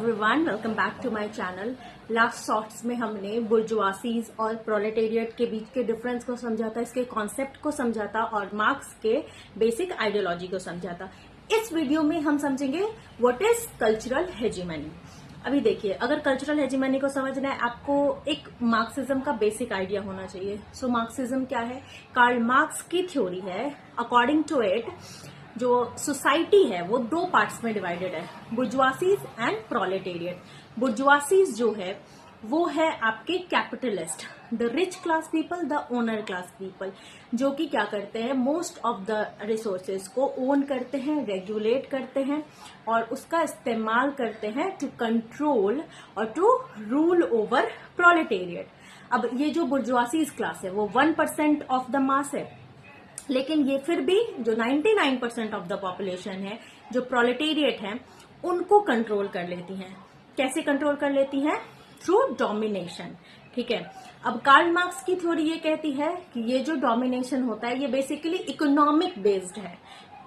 Everyone, welcome back to my channel. Last shorts में हमने बुर्जुआसीज और प्रोलेटेरिएट के बीच के डिफरेंस को समझा था, इसके कॉन्सेप्ट को समझा था और मार्क्स के बेसिक आइडियोलॉजी को समझा था। इस वीडियो में हम समझेंगे व्हाट इज कल्चरल हेजीमनी। अभी देखिए, अगर कल्चरल हेजीमनी को समझना है आपको एक मार्क्सिज्म का बेसिक आइडिया होना चाहिए। सो मार्क्सिज्म क्या है? कार्ल मार्क्स की थ्योरी है। अकॉर्डिंग टू इट जो सोसाइटी है वो दो पार्ट्स में डिवाइडेड है, बुर्जुआसीज एंड प्रोलेटेरिएट। बुर्जुआसीज जो है वो है आपके capitalist, the rich class people, the owner class people, जो कि क्या करते हैं, मोस्ट ऑफ द रिसोर्सेज को ओन करते हैं, रेगुलेट करते हैं और उसका इस्तेमाल करते हैं टू कंट्रोल और टू रूल ओवर प्रोलेटेरिएट। अब ये जो बुर्जुआसीज क्लास है वो 1% ऑफ द मास है, लेकिन ये फिर भी जो 99% ऑफ द पॉपुलेशन है, जो प्रोलेटेरिएट है, उनको कंट्रोल कर लेती हैं। कैसे कंट्रोल कर लेती हैं? Through domination. ठीक है। अब कार्ल मार्क्स की थ्योरी ये कहती है कि ये जो डोमिनेशन होता है ये बेसिकली इकोनॉमिक बेस्ड है,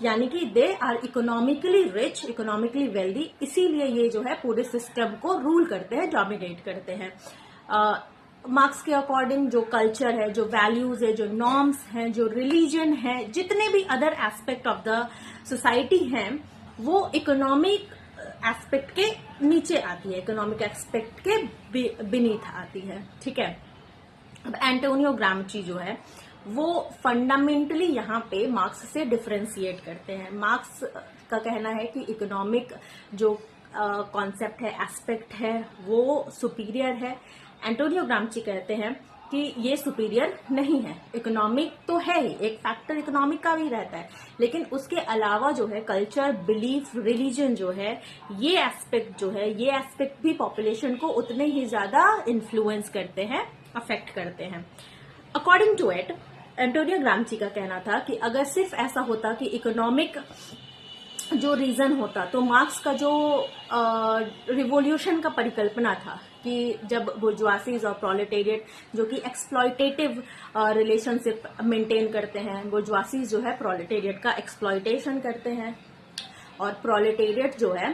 यानी कि they are economically rich, economically wealthy, इसीलिए ये जो है पूरे सिस्टम को रूल करते हैं, डोमिनेट करते हैं। मार्क्स के अकॉर्डिंग जो कल्चर है, जो वैल्यूज है, जो नॉर्म्स हैं, जो रिलीजन है, जितने भी other aspect of the society हैं, वो इकोनॉमिक एस्पेक्ट के नीचे आती है, इकोनॉमिक एस्पेक्ट के बीनीथ आती है। ठीक है। अब एंटोनियो ग्राम्ची जो है वो फंडामेंटली यहाँ पे मार्क्स से डिफरेंशिएट करते हैं। मार्क्स का कहना है कि इकोनॉमिक जो कॉन्सेप्ट है, एस्पेक्ट है, वो सुपीरियर है। एंटोनियो ग्राम्ची कहते हैं कि ये सुपीरियर नहीं है। इकोनॉमिक तो है ही, एक फैक्टर इकोनॉमिक का भी रहता है, लेकिन उसके अलावा जो है कल्चर, बिलीफ, रिलीजन जो है, ये एस्पेक्ट जो है, ये एस्पेक्ट भी पॉपुलेशन को उतने ही ज्यादा इन्फ्लुएंस करते हैं, अफेक्ट करते हैं। अकॉर्डिंग टू इट, एंटोनियो ग्राम्ची का कहना था कि अगर सिर्फ ऐसा होता कि इकोनॉमिक जो रीजन होता, तो मार्क्स का जो रिवॉल्यूशन का परिकल्पना था कि जब बुर्जुआसीज और प्रोलेटेरिएट जो कि एक्सप्लॉयटेटिव रिलेशनशिप मेंटेन करते हैं, बुर्जुआसीज जो है प्रोलेटेरिएट का एक्सप्लॉयटेशन करते हैं और प्रोलेटेरिएट जो है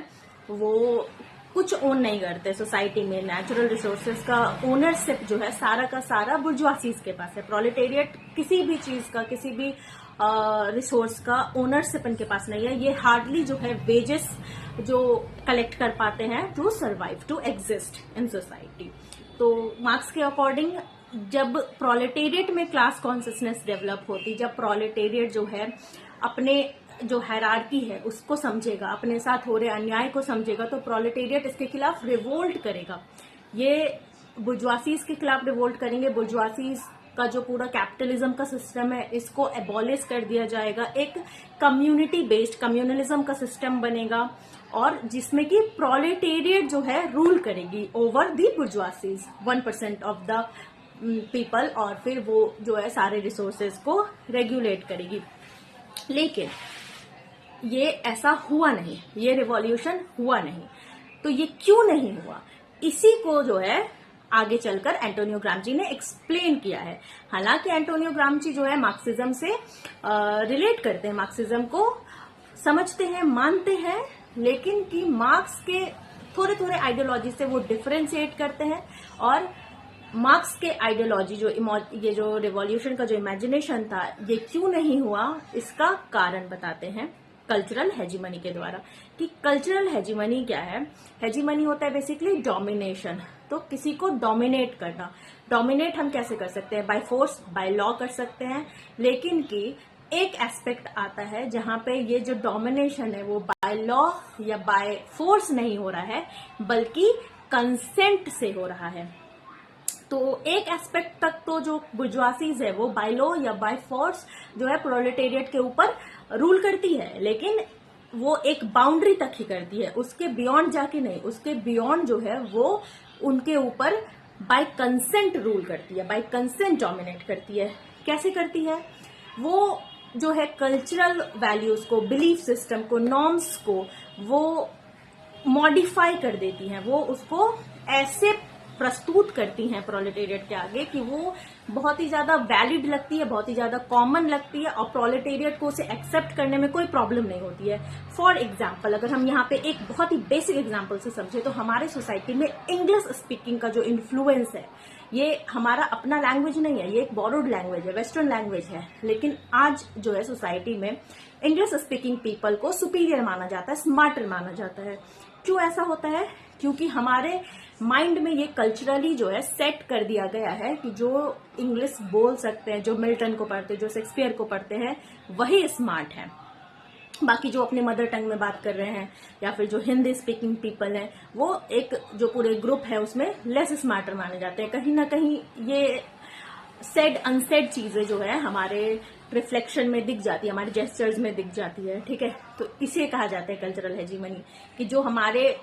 वो कुछ ओन नहीं करते सोसाइटी में। नेचुरल रिसोर्सेज का ओनरशिप जो है सारा का सारा बुर्जुआसीज के पास है। प्रोलेटेरिएट किसी भी चीज का, किसी भी रिसोर्स का ओनरशिप इनके पास नहीं है। ये हार्डली जो है वेजेस जो कलेक्ट कर पाते हैं to survive, to exist in society. तो मार्क्स के अकॉर्डिंग जब प्रोलेटेरिएट में क्लास कॉन्शियसनेस डेवलप होती, जब प्रोलेटेरिएट जो है अपने जो हायरार्की है उसको समझेगा, अपने साथ हो रहे अन्याय को समझेगा, तो प्रोलेटेरिएट इसके खिलाफ रिवोल्ट करेगा। ये बुर्जुआसीज के खिलाफ रिवोल्ट करेंगे। बुर्जुआसीज का जो पूरा कैपिटलिज्म का सिस्टम है इसको एबॉलिश कर दिया जाएगा। एक कम्युनिटी बेस्ड कम्युनलिज्म का सिस्टम बनेगा और जिसमें कि प्रोलेटेरिएट जो है रूल करेगी over the bourgeoisies, 1% of the people, और फिर वो जो है सारे रिसोर्सेज को रेगुलेट करेगी। लेकिन ये ऐसा हुआ नहीं, ये रिवॉल्यूशन हुआ नहीं। तो ये क्यों नहीं हुआ, इसी को जो है आगे चलकर एंटोनियो ग्राम्ची ने एक्सप्लेन किया है। हालांकि एंटोनियो ग्राम्ची जो है मार्क्सिज्म से रिलेट करते हैं, मार्क्सिज्म को समझते हैं, मानते हैं, लेकिन कि मार्क्स के थोड़े थोड़े आइडियोलॉजी से वो डिफरेंशिएट करते हैं। और मार्क्स के आइडियोलॉजी जो ये जो रिवॉल्यूशन का जो इमेजिनेशन था, ये क्यों नहीं हुआ, इसका कारण बताते हैं कल्चरल हेजीमनी के द्वारा। कि कल्चरल हेजीमनी क्या है? हेजीमनी होता है बेसिकली डोमिनेशन, तो किसी को डोमिनेट करना। डोमिनेट हम कैसे कर सकते हैं? बाय फोर्स, बाय लॉ कर सकते हैं, लेकिन कि एक एस्पेक्ट आता है जहां पे ये जो डोमिनेशन है वो बाय लॉ या बाय फोर्स नहीं हो रहा है, बल्कि कंसेंट से हो रहा है। तो एक एस्पेक्ट तक तो जो बुर्जुआसीज है वो बाय लॉ या बाय फोर्स जो है प्रोलेटेरिएट के ऊपर रूल करती है, लेकिन वो एक बाउंड्री तक ही करती है, उसके बियॉन्ड जाके नहीं। उसके बियॉन्ड जो है वो उनके ऊपर बाय कंसेंट रूल करती है, बाय कंसेंट डोमिनेट करती है। कैसे करती है? वो जो है कल्चरल वैल्यूज को, बिलीफ सिस्टम को, नॉर्म्स को वो मॉडिफाई कर देती हैं, वो उसको ऐसे प्रस्तुत करती हैं प्रोलेटेरिएट के आगे कि वो बहुत ही ज्यादा वैलिड लगती है, बहुत ही ज्यादा कॉमन लगती है और प्रोलेटेरिएट को उसे एक्सेप्ट करने में कोई प्रॉब्लम नहीं होती है। फॉर एग्जाम्पल, अगर हम यहाँ पे एक बहुत ही बेसिक एग्जाम्पल से समझे तो हमारे सोसाइटी में इंग्लिश स्पीकिंग का जो इन्फ्लुएंस है, ये हमारा अपना लैंग्वेज नहीं है, ये एक बोरोड लैंग्वेज है, वेस्टर्न लैंग्वेज है, लेकिन आज जो है सोसाइटी में इंग्लिश स्पीकिंग पीपल को सुपीरियर माना जाता है, स्मार्टर माना जाता है। क्यों ऐसा होता है? क्योंकि हमारे माइंड में ये कल्चरली जो है सेट कर दिया गया है कि जो इंग्लिश बोल सकते हैं, जो मिल्टन को पढ़ते हैं, जो शेक्सपियर को पढ़ते हैं, वही स्मार्ट है। बाकी जो अपने मदर टंग में बात कर रहे हैं या फिर जो हिंदी स्पीकिंग पीपल हैं, वो एक जो पूरे ग्रुप है उसमें लेस स्मार्टर माने जाते हैं। कहीं ना कहीं ये सेड अनसेड चीजें जो है हमारे रिफ्लेक्शन में दिख जाती है, हमारे जेस्चर्स में दिख जाती है, ठीक है। तो इसे कहा जाता है कल्चरल हेजीमनी, कि जो हमारे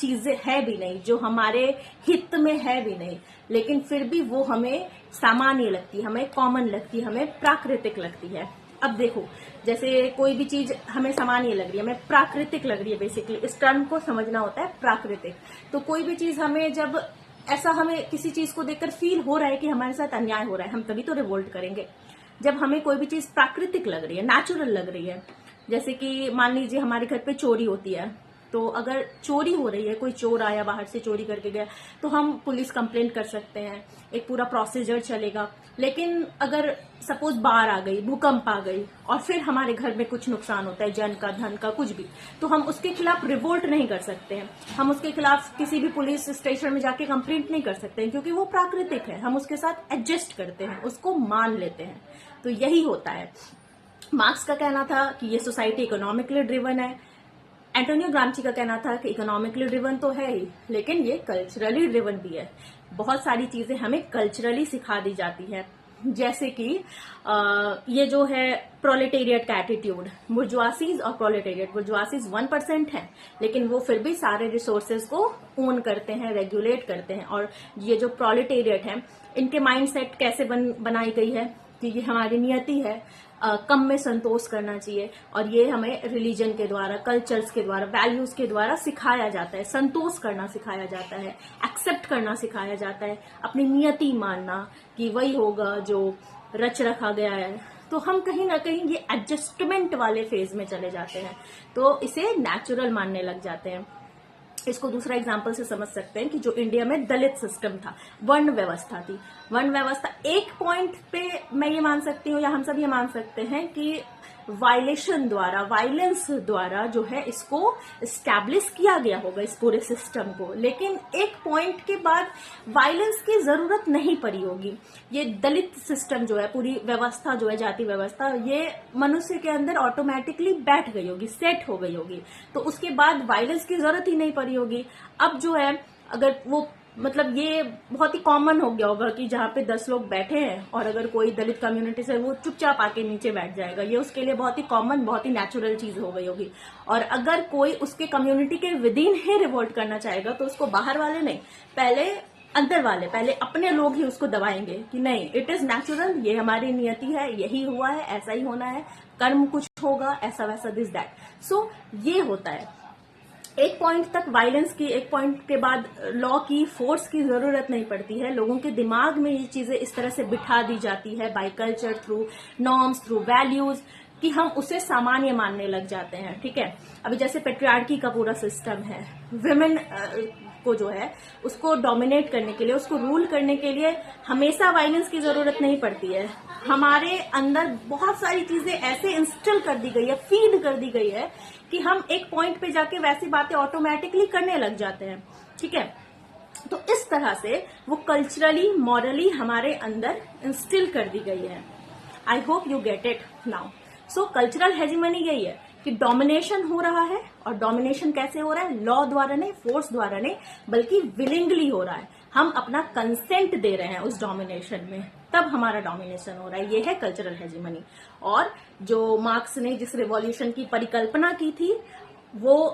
चीजें है भी नहीं, जो हमारे हित में है भी नहीं, लेकिन फिर भी वो हमें सामान्य लगती है, हमें कॉमन लगती है, हमें प्राकृतिक लगती है। अब देखो, जैसे कोई भी चीज हमें सामान्य लग रही है, हमें प्राकृतिक लग रही है, बेसिकली इस टर्म को समझना होता है प्राकृतिक। तो कोई भी चीज हमें जब ऐसा हमें किसी चीज को देखकर फील हो रहा है कि हमारे साथ अन्याय हो रहा है, हम तभी तो रिवोल्ट करेंगे। जब हमें कोई भी चीज प्राकृतिक लग रही है, नेचुरल लग रही है, जैसे कि मान लीजिए हमारे घर पे चोरी होती है, तो अगर चोरी हो रही है, कोई चोर आया बाहर से चोरी करके गया, तो हम पुलिस कंप्लेंट कर सकते हैं, एक पूरा प्रोसीजर चलेगा। लेकिन अगर सपोज बाढ़ आ गई, भूकंप आ गई और फिर हमारे घर में कुछ नुकसान होता है, जन का, धन का, कुछ भी, तो हम उसके खिलाफ रिवोल्ट नहीं कर सकते हैं, हम उसके खिलाफ किसी भी पुलिस स्टेशन में जाके कंप्लेंट नहीं कर सकते हैं, क्योंकि वो प्राकृतिक है, हम उसके साथ एडजस्ट करते हैं, उसको मान लेते हैं। तो यही होता है। मार्क्स का कहना था कि ये सोसाइटी इकोनॉमिकली ड्रिवन है, एंटोनियो ग्राम्ची का कहना था कि इकोनॉमिकली ड्रिवन तो है ही, लेकिन ये कल्चरली ड्रिवन भी है। बहुत सारी चीजें हमें कल्चरली सिखा दी जाती है, जैसे कि ये जो है प्रोलेटेरिएट का एटीट्यूड, बुर्जुआसीज और प्रोलेटेरिएट। बुर्जुआसीज 1% है, लेकिन वो फिर भी सारे रिसोर्सेज को ओन करते हैं, रेगुलेट करते हैं। और ये जो प्रोलेटेरिएट है, इनके माइंडसेट कैसे बनाई गई है कि ये हमारी नियति है, कम में संतोष करना चाहिए, और ये हमें रिलीजन के द्वारा, कल्चर्स के द्वारा, वैल्यूज के द्वारा सिखाया जाता है। संतोष करना सिखाया जाता है, एक्सेप्ट करना सिखाया जाता है, अपनी नियति मानना कि वही होगा जो रच रखा गया है। तो हम कहीं ना कहीं ये एडजस्टमेंट वाले फेज में चले जाते हैं, तो इसे नेचुरल मानने लग जाते हैं। इसको दूसरा एग्जाम्पल से समझ सकते हैं कि जो इंडिया में दलित सिस्टम था, वर्ण व्यवस्था थी, वर्ण व्यवस्था एक पॉइंट पे मैं ये मान सकती हूँ, या हम सब ये मान सकते हैं कि वायलेशन द्वारा, वायलेंस द्वारा जो है इसको स्टैब्लिश किया गया होगा, इस पूरे सिस्टम को। लेकिन एक पॉइंट के बाद वायलेंस की जरूरत नहीं पड़ी होगी। ये दलित सिस्टम जो है, पूरी व्यवस्था जो है, जाति व्यवस्था, ये मनुष्य के अंदर ऑटोमेटिकली बैठ गई होगी, सेट हो गई होगी, तो उसके बाद वायलेंस की जरूरत ही नहीं पड़ी होगी। अब जो है, अगर वो मतलब ये बहुत ही कॉमन हो गया होगा कि जहाँ पे 10 लोग बैठे हैं और अगर कोई दलित कम्युनिटी से, वो चुपचाप आके नीचे बैठ जाएगा, ये उसके लिए बहुत ही कॉमन, बहुत ही नेचुरल चीज हो गई होगी। और अगर कोई उसके कम्युनिटी के विदिन ही रिवोल्ट करना चाहेगा, तो उसको बाहर वाले नहीं, पहले अंदर वाले, पहले अपने लोग ही उसको दबाएंगे कि नहीं, इट इज नेचुरल, ये हमारी नियति है, यही हुआ है, ऐसा ही होना है, कर्म कुछ होगा, ऐसा वैसा, दिस दैट। सो ये होता है। एक पॉइंट तक वायलेंस की, एक पॉइंट के बाद लॉ की, फोर्स की जरूरत नहीं पड़ती है। लोगों के दिमाग में ये चीजें इस तरह से बिठा दी जाती है by culture, through norms, through values, कि हम उसे सामान्य मानने लग जाते हैं। ठीक है, अभी जैसे पेट्रियार्की का पूरा सिस्टम है, विमेन को जो है उसको डोमिनेट करने के लिए, उसको रूल करने के लिए हमेशा वायलेंस की जरूरत नहीं पड़ती है। हमारे अंदर बहुत सारी चीजें ऐसे इंस्टॉल कर दी गई है, फीड कर दी गई है कि हम एक पॉइंट पे जाके वैसी बातें ऑटोमेटिकली करने लग जाते हैं। ठीक है, तो इस तरह से वो कल्चरली, मॉरली हमारे अंदर इंस्टिल कर दी गई है। I hope you get it now. So cultural hegemony यही है कि डोमिनेशन हो रहा है, और डोमिनेशन कैसे हो रहा है? लॉ द्वारा नहीं, फोर्स द्वारा नहीं, बल्कि विलिंगली हो रहा है। हम अपना कंसेंट दे रहे हैं उस डोमिनेशन में, तब हमारा डोमिनेशन हो रहा है। ये है कल्चरल हेजिमनी। और जो मार्क्स ने जिस रिवॉल्यूशन की परिकल्पना की थी, वो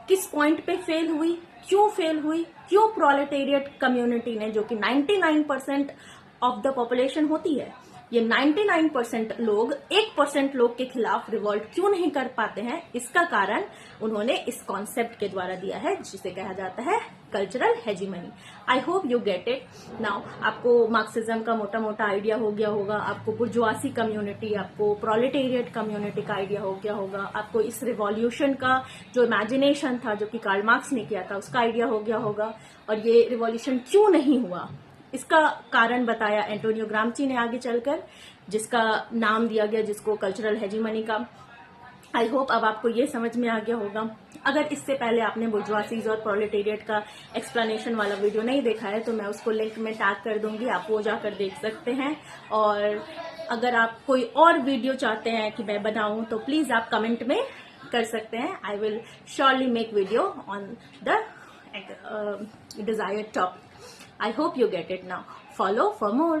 किस पॉइंट पे फेल हुई, क्यों फेल हुई, क्यों प्रोलेटेरिएट कम्युनिटी ने, जो कि 99% ऑफ द पॉपुलेशन होती है, ये 99% लोग 1% लोग के खिलाफ रिवॉल्ट क्यों नहीं कर पाते हैं, इसका कारण उन्होंने इस कॉन्सेप्ट के द्वारा दिया है जिसे कहा जाता है cultural hegemony. I hope you get it now. आपको मार्क्सिज्म का मोटा मोटा आइडिया हो गया होगा, आपको बुर्जुआसी कम्युनिटी, आपको प्रोलेटेरिएट कम्युनिटी का आइडिया हो गया होगा, आपको इस रिवॉल्यूशन का जो इमेजिनेशन था जो कि कार्ल मार्क्स ने किया था उसका आइडिया हो गया होगा, और ये रिवॉल्यूशन क्यों नहीं हुआ इसका कारण बताया एंटोनियो ग्राम्ची ने आगे चलकर, जिसका नाम दिया गया जिसको कल्चरल हेजीमनी का। आई होप अब आपको ये समझ में आ गया होगा। अगर इससे पहले आपने बुर्जुआसीज और प्रोलेटेरिएट का एक्सप्लेनेशन वाला वीडियो नहीं देखा है तो मैं उसको लिंक में टैग कर दूंगी, आप वो जाकर देख सकते हैं। और अगर आप कोई और वीडियो चाहते हैं कि मैं बनाऊं तो प्लीज आप कमेंट में कर सकते हैं। I will surely make video on the desired topic. I hope you get it now. Follow for more.